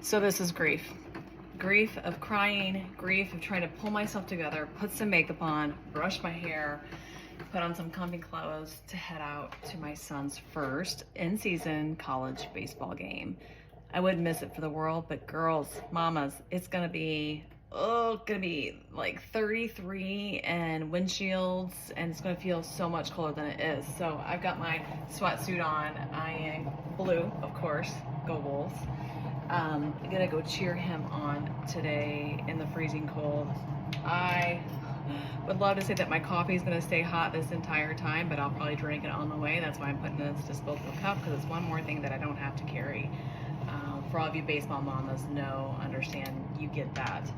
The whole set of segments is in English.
So this is grief. Grief of crying, grief of trying to pull myself together, put some makeup on, brush my hair, put on some comfy clothes to head out to my son's first in-season college baseball game. I wouldn't miss it for the world, but girls, mamas, it's gonna be like 33 and windshields, and it's gonna feel so much colder than it is. So I've got my sweatsuit on. I am blue, of course, go Wolves. I'm gonna go cheer him on today in the freezing cold. I would love to say that my coffee is gonna stay hot this entire time, but I'll probably drink it on the way. That's why I'm putting this disposable cup, because it's one more thing that I don't have to carry. For all of you baseball mamas, understand, you get that.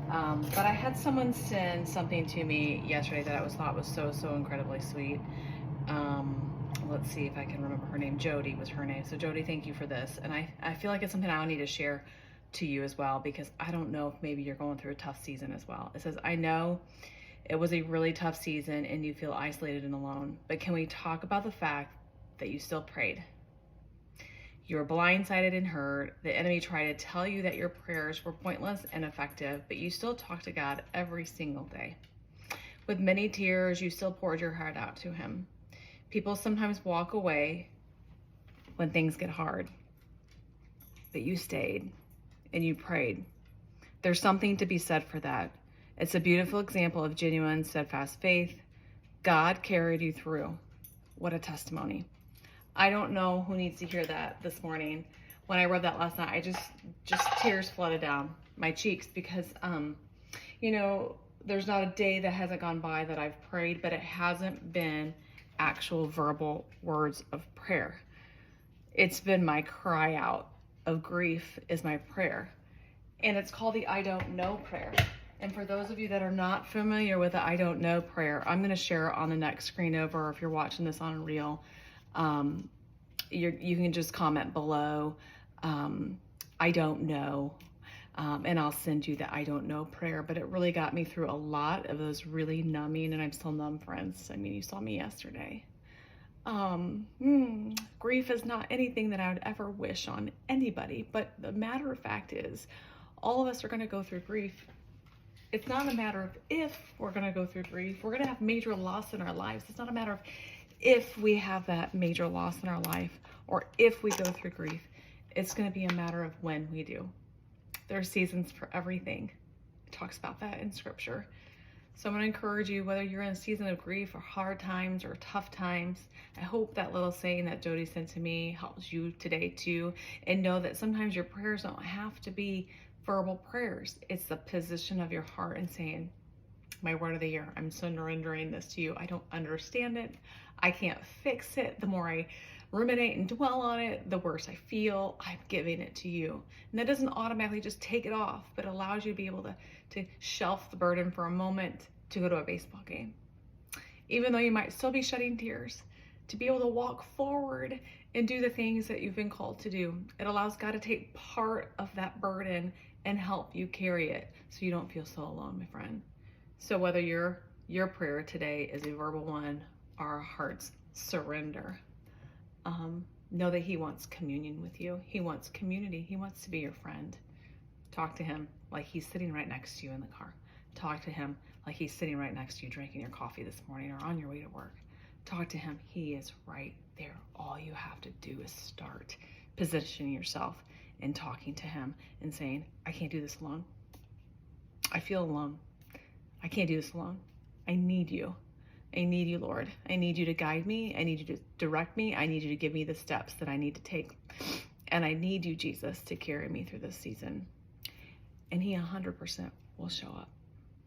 But I had someone send something to me yesterday that I thought was so incredibly sweet. Let's see if I can remember her name. Jody was her name. So Jody, thank you for this. And I feel like it's something I need to share to you as well, because I don't know if maybe you're going through a tough season as well. It says, I know it was a really tough season and you feel isolated and alone, but can we talk about the fact that you still prayed? You were blindsided and hurt. The enemy tried to tell you that your prayers were pointless and ineffective, but you still talked to God every single day. With many tears, you still poured your heart out to him. People sometimes walk away when things get hard, but you stayed and you prayed. There's something to be said for that. It's a beautiful example of genuine, steadfast faith. God carried you through. What a testimony. I don't know who needs to hear that this morning. When I read that last night, I just tears flooded down my cheeks, because, there's not a day that hasn't gone by that I've prayed, but it hasn't been actual verbal words of prayer. It's been my cry out of grief is my prayer. And it's called the I don't know prayer. And for those of you that are not familiar with the I don't know prayer, I'm going to share it on the next screen over. If you're watching this on a reel, you can just comment below, I don't know, and I'll send you the I don't know prayer. But it really got me through a lot of those really numbing, and I'm still numb, friends. I mean, you saw me yesterday. Grief is not anything that I would ever wish on anybody, but the matter of fact is, all of us are going to go through grief. It's not a matter of if we're going to go through grief. We're going to have major loss in our lives. It's not a matter of if we have that major loss in our life or if we go through grief. It's going to be a matter of when we do. There are seasons for everything. It talks about that in scripture. So I'm going to encourage you, whether you're in a season of grief or hard times or tough times, I hope that little saying that Jody sent to me helps you today too. And know that sometimes your prayers don't have to be verbal prayers. It's the position of your heart and saying, my word of the year, I'm surrendering this to you. I don't understand it. I can't fix it. The more I ruminate and dwell on it, the worse I feel. I'm giving it to you. And that doesn't automatically just take it off, but allows you to be able to shelf the burden for a moment to go to a baseball game. Even though you might still be shedding tears, to be able to walk forward and do the things that you've been called to do. It allows God to take part of that burden and help you carry it so you don't feel so alone, my friend. So whether your prayer today is a verbal one or a heart's surrender, know that he wants communion with you. He wants community. He wants to be your friend. Talk to him like he's sitting right next to you in the car. Talk to him like he's sitting right next to you drinking your coffee this morning or on your way to work. Talk to him. He is right there. All you have to do is start positioning yourself and talking to him and saying, I can't do this alone. I feel alone. I can't do this alone. I need you. I need you, Lord. I need you to guide me. I need you to direct me. I need you to give me the steps that I need to take. And I need you, Jesus, to carry me through this season. And he 100% will show up.